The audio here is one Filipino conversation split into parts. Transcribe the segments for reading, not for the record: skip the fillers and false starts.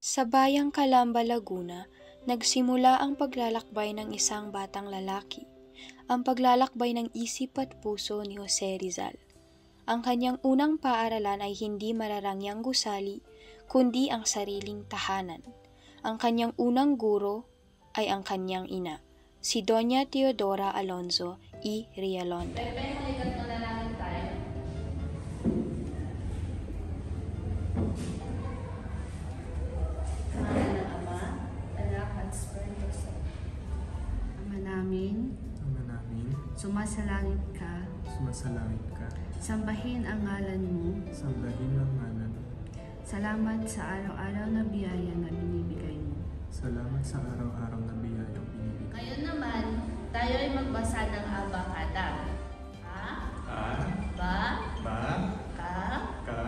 Sa bayang Calamba, Laguna, nagsimula ang paglalakbay ng isang batang lalaki, ang paglalakbay ng isip at puso ni Jose Rizal. Ang kanyang unang paaralan ay hindi mararangyang gusali, kundi ang sariling tahanan. Ang kanyang unang guro ay ang kanyang ina, si Doña Teodora Alonzo y Rialonda. Ama namin, Sumasalangit ka, sumasalangit ka, sambahin ang ngalan mo, sambahin ang ngalan mo. salamat sa araw-araw na biyaya na binibigay mo. Salamat sa araw-araw na biyayang binibigay. Ngayon naman, tayo ay magbasa ng abakada. A, ba, Ba, ka, ka,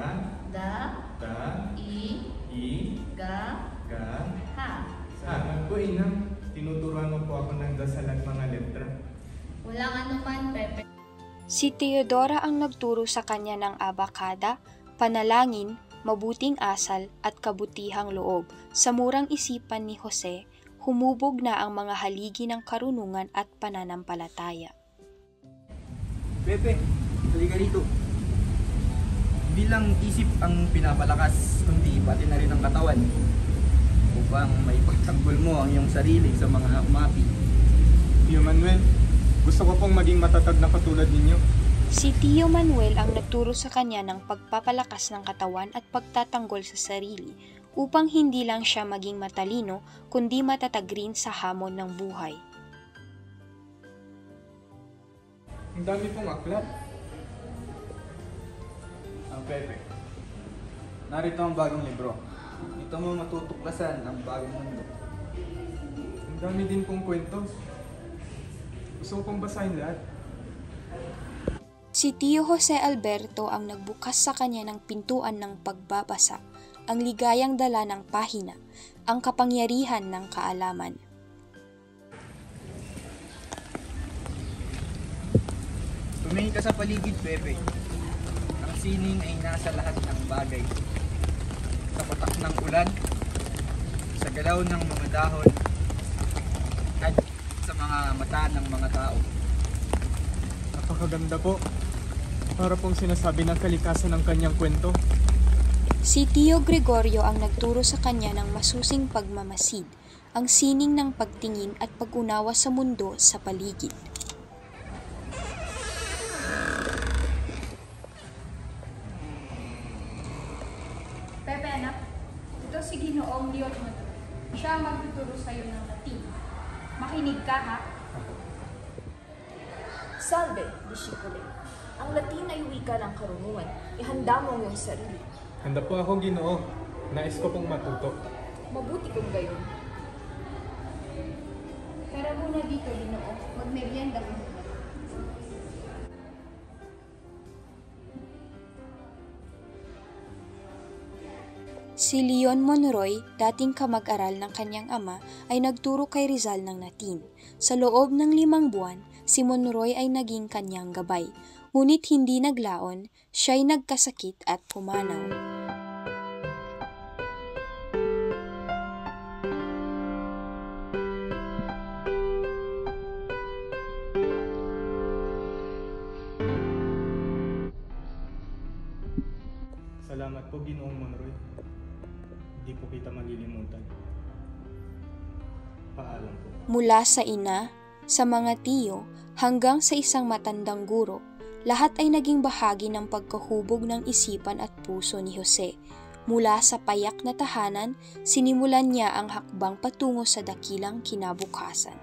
da, ta, i, ga, ga. ha. Salamat po, Inang. Tinuturuan mo po ako ng dasal at mga letra. Walang anuman, Pepe. Si Teodora ang nagturo sa kanya ng abakada, panalangin, mabuting asal at kabutihang loob. Sa murang isipan ni Jose, humubog na ang mga haligi ng karunungan at pananampalataya. Pepe, halika rito. Hindi lang isip ang pinapalakas, kundi pati na rin ang katawan. Upang maipagtanggol mo ang iyong sarili sa mga umapi. Tio Manuel, gusto ko pong maging matatag na katulad ninyo. Si Tio Manuel ang nagturo sa kanya ng pagpapalakas ng katawan at pagtatanggol sa sarili upang hindi lang siya maging matalino kundi matatag rin sa hamon ng buhay. Ang dami pong aklat. Ang Pepe, narito ang bagong libro. Dito mo matutuklasan ang bagong mundo. Ang dami din pong kwento. Gusto ko pong basahin lahat. Si Tio Jose Alberto ang nagbukas sa kanya ng pintuan ng pagbabasa, ang ligayang dala ng pahina, ang kapangyarihan ng kaalaman. Tumingin ka sa paligid, Pepe. Ang sining ay nasa lahat ng bagay. Sa patak ng ulan, sa galaw ng mga dahon, at sa mga mata ng mga tao. Napakaganda po. Para pong sinasabi ng kalikasan ng kanyang kwento. Si Tio Gregorio ang nagturo sa kanya ng masusing pagmamasid, ang sining ng pagtingin at pag-unawa sa mundo sa paligid. Pepe anak, ito si Ginoong Leon Maduro. Siya ang magtuturo sa iyo ng Latin. Makinig ka ha. Salve, discipule. Ang Latin ay wika ng karunungan. Ihanda mo ang iyong sarili. Handa po ako, Ginoo. Nais ko pong matuto. Mabuti kung gayon. Tara muna dito, Ginoo. Magmerienda ka muna. Si Leon Monroy, dating kamag-aral ng kanyang ama, ay nagturo kay Rizal ng Latin. Sa loob ng 5 buwan, si Monroy ay naging kanyang gabay. Ngunit hindi naglaon, siya'y nagkasakit at pumanaw. Salamat po, Ginoong Monroy. Hindi po kita malilimutan. Paalam po. Mula sa ina, sa mga tiyo, hanggang sa isang matandang guro, lahat ay naging bahagi ng pagkahubog ng isipan at puso ni Jose. Mula sa payak na tahanan, sinimulan niya ang hakbang patungo sa dakilang kinabukasan.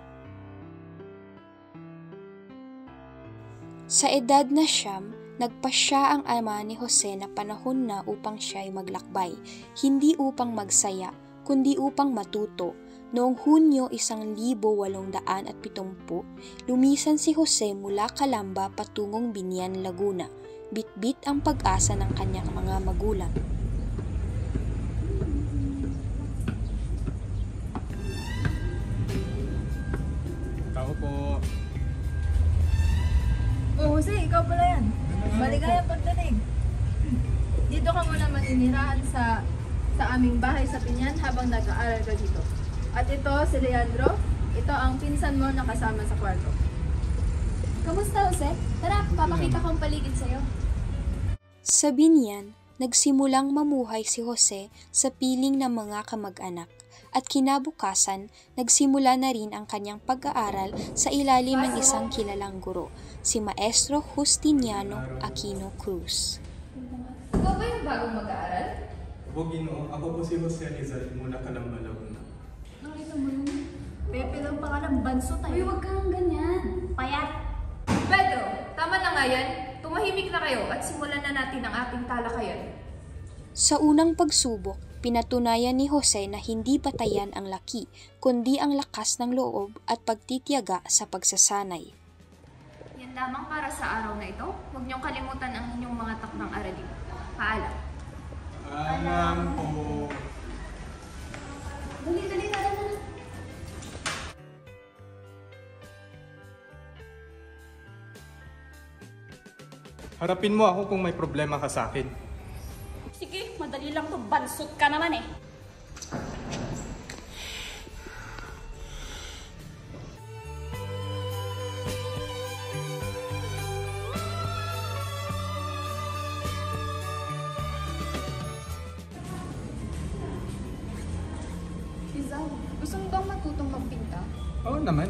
Sa edad na 9, nagpasya ang ama ni Jose na panahon na upang siya ay maglakbay, hindi upang magsaya, kundi upang matuto. Noong Hunyo 1870, lumisan si Jose mula Calamba patungong Binian, Laguna. Bitbit ang pag-asa ng kanyang mga magulang. Tao po. Oh, Jose, ikaw pala yan. Maligayang pagdating. Dito ka muna maninirahan sa sa aming bahay sa Pinyan habang nag-aaral ka dito. At ito si Leandro, ito ang pinsan mo na kasama sa kwarto. Kamusta, Jose? Tara, papakita ko ang paligid sa'yo. Sa Binyan, nagsimulang mamuhay si Jose sa piling ng mga kamag-anak at kinabukasan, nagsimula na rin ang kanyang pag-aaral sa ilalim ng isang kilalang guro, si Maestro Justiniano Aquino Cruz. Ikaw ba yung bagong mag-aaral? Opo, Ginoo. Ako po si Jose Rizal mula Calamba, Laguna. Nakita mo yun? Pepe lang pangalan, banso tayo. Uy, huwag kang ganyan. Payat. Pedro, tama na nga yan. Tumahimik na kayo at simulan na natin ang ating talakayan. Sa unang pagsubok, pinatunayan ni Jose na hindi batayan ang laki, kundi ang lakas ng loob at pagtitiyaga sa pagsasanay. Yan lamang para sa araw na ito. Huwag niyong kalimutan ang inyong mga takdang aralin. Paalam. Alam po. Dali, tara na. Harapin mo ako kung may problema ka sa akin. Sige, madali lang to. Bansot ka naman eh. Rizal, gusto mo bang matutong magpinta? Oo naman.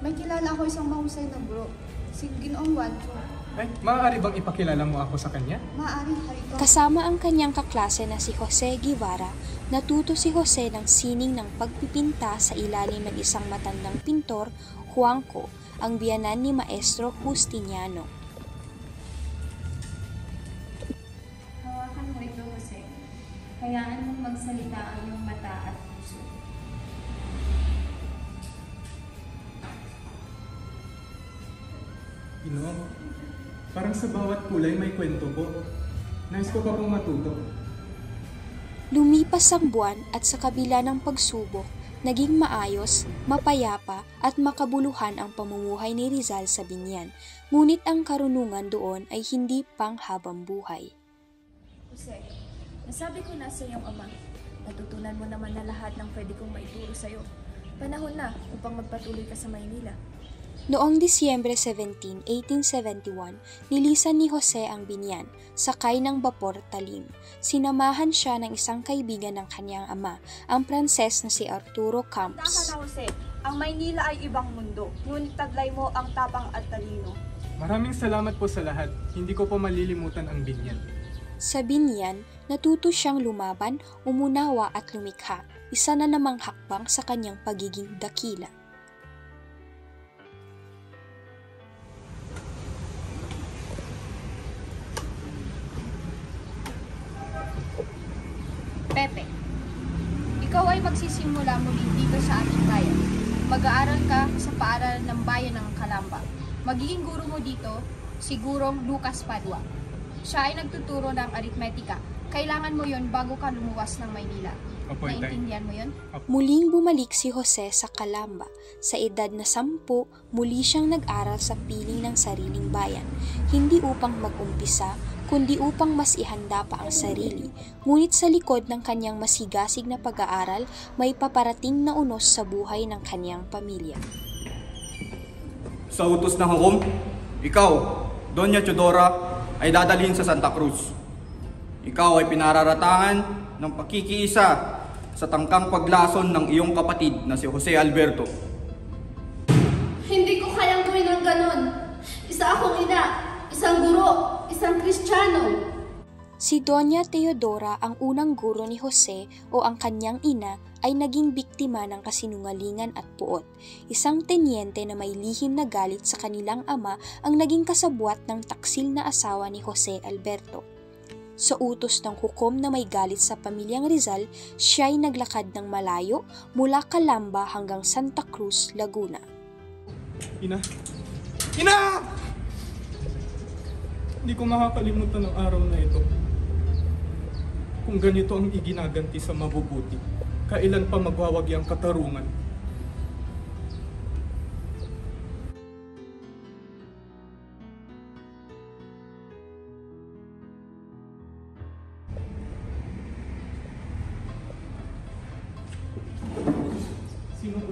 May kilala ako isang mahusay na guro, si Ginoong Juancho. Ay, maaari bang ipakilala mo ako sa kanya? Maaari, halika. Kasama ang kanyang kaklase na si Jose Guevara, natuto si Jose ng sining ng pagpipinta sa ilalim ng isang matandang pintor, Juanco, ang biyanan ni Maestro Justiniano. Hawakan mo ito, Jose. Hayaan mong magsalita ang iyong mata at puso. Ginoo, parang sa bawat kulay may kwento po. Nais ko pa pong matuto. Lumipas ang buwan at sa kabila ng pagsubok, naging maayos, mapayapa at makabuluhan ang pamumuhay ni Rizal sa Binyan. Ngunit ang karunungan doon ay hindi pang habang buhay. Jose, nasabi ko na sa iyong ama. Natutunan mo naman na lahat ng pwede kong maituro sa'yo. Panahon na upang magpatuloy ka sa Maynila. Noong Disyembre 17, 1871, nilisan ni Jose ang Binyan, sakay ng bapor Talim. Sinamahan siya ng isang kaibigan ng kanyang ama, ang Pranses na si Arturo Camps. Tahan na, Jose. Ang Maynila ay ibang mundo, ngunit taglay mo ang tapang at talino. Maraming salamat po sa lahat. Hindi ko po malilimutan ang Binyan. Sa Binyan, natuto siyang lumaban, umunawa at lumikha, isa na namang hakbang sa kanyang pagiging dakila. Pepe, ikaw ay magsisimula muli dito sa aming bayan. Mag-aaral ka sa paaralan ng bayan ng Calamba. Magiging guro mo dito, si Gurong Lucas Padua. Siya ay nagtuturo ng aritmetika. Kailangan mo yon bago ka lumuwas ng Maynila. Opo, Itay. Naintindihan mo yon? Muling bumalik si Jose sa Calamba. Sa edad na 10, muli siyang nag-aral sa piling ng sariling bayan. Hindi upang mag-umpisa, kundi upang mas ihanda pa ang sarili. Ngunit sa likod ng kanyang masigasig na pag-aaral, may paparating na unos sa buhay ng kanyang pamilya. Sa utos ng hukom, ikaw, Doña Teodora, ay dadalhin sa Santa Cruz. Ikaw ay pinararatangan ng pakikiisa sa tangkang paglason ng iyong kapatid na si Jose Alberto. Hindi ko kayang gawin ng ganon. Isa akong ina, isang guro, isang Kristiyano. Si Doña Teodora, ang unang guro ni Jose o ang kanyang ina, ay naging biktima ng kasinungalingan at puot. Isang tenyente na may lihim na galit sa kanilang ama ang naging kasabwat ng taksil na asawa ni Jose Alberto. Sa utos ng hukom na may galit sa pamilyang Rizal, siya ay naglakad ng malayo mula Calamba hanggang Santa Cruz, Laguna. Ina! Ina! Hindi ko makakalimutan ang araw na ito. Kung ganito ang iginaganti sa mabubuti, kailan pa magwawagi ang katarungan?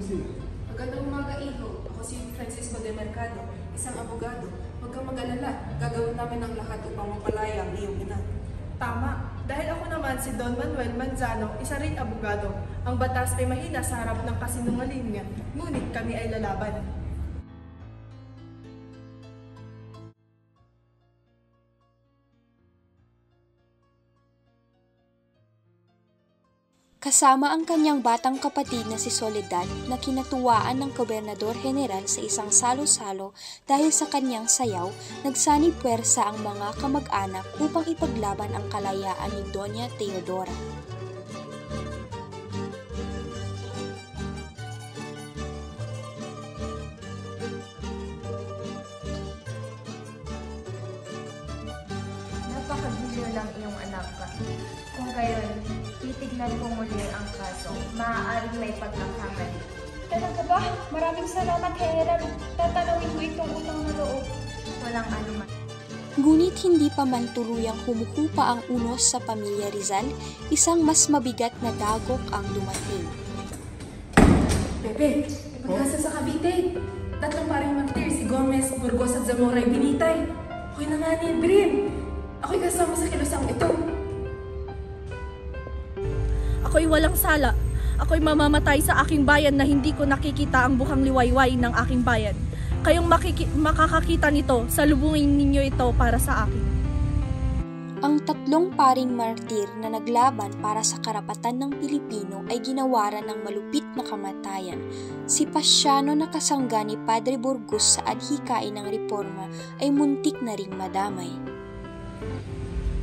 sino? Magandang umaga, Iho. Ako si Francisco de Mercado, isang abogado. Huwag kang mag-alala. Gagawin namin ang lahat upang mapalaya ang iyong ina. Tama. Dahil ako naman si Don Manuel Manzano, isa rin abogado. Ang batas ay mahina sa harap ng kasinungalingan, ngunit kami ay lalaban. Kasama ang kanyang batang kapatid na si Soledad na kinatuwaan ng Gobernador General sa isang salo-salo dahil sa kanyang sayaw, nagsanib puwersa ang mga kamag-anak upang ipaglaban ang kalayaan ni Doña Teodora. Napakagiliw lang iyong anak ka. Kung gayon, titignan ko muli ang kaso. Maaaring may pagkakamali. Talaga ba? Maraming salamat, General. Tatanawin ko itong utang na loob. Walang anuman. Ngunit hindi pa man tuluyang humuhupa ang unos sa pamilya Rizal, isang mas mabigat na dagok ang dumating. Pepe, pagkasa sa Cavite. Tatlong paring martir, si Gomez, Burgos at Zamora ay binitay. Ako'y nanganib, Brim. Ako'y kasama sa kilusang ito. Ako'y walang sala. Ako'y mamamatay sa aking bayan na hindi ko nakikita ang buhang liwayway ng aking bayan. Kayong makakakita nito, salubungin ninyo ito para sa akin. Ang tatlong paring martir na naglaban para sa karapatan ng Pilipino ay ginawaran ng malupit na kamatayan. Si Pasiano na kasangga ni Padre Burgos sa adhikain ng reforma ay muntik na ring madamay.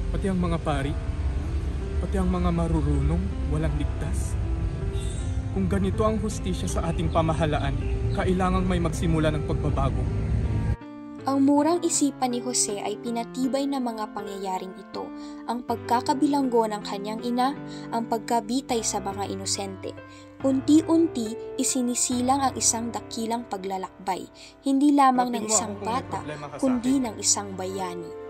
Pati ang mga pari, pati ang mga marurunong, walang ligtas. Kung ganito ang hustisya sa ating pamahalaan, kailangang may magsimula ng pagbabago. Ang murang isipan ni Jose ay pinatibay ng mga pangyayaring ito, ang pagkakabilanggo ng kanyang ina, ang pagkabitay sa mga inosente. Unti-unti, isinisilang ang isang dakilang paglalakbay, hindi lamang ng isang bata, kundi ng isang bayani.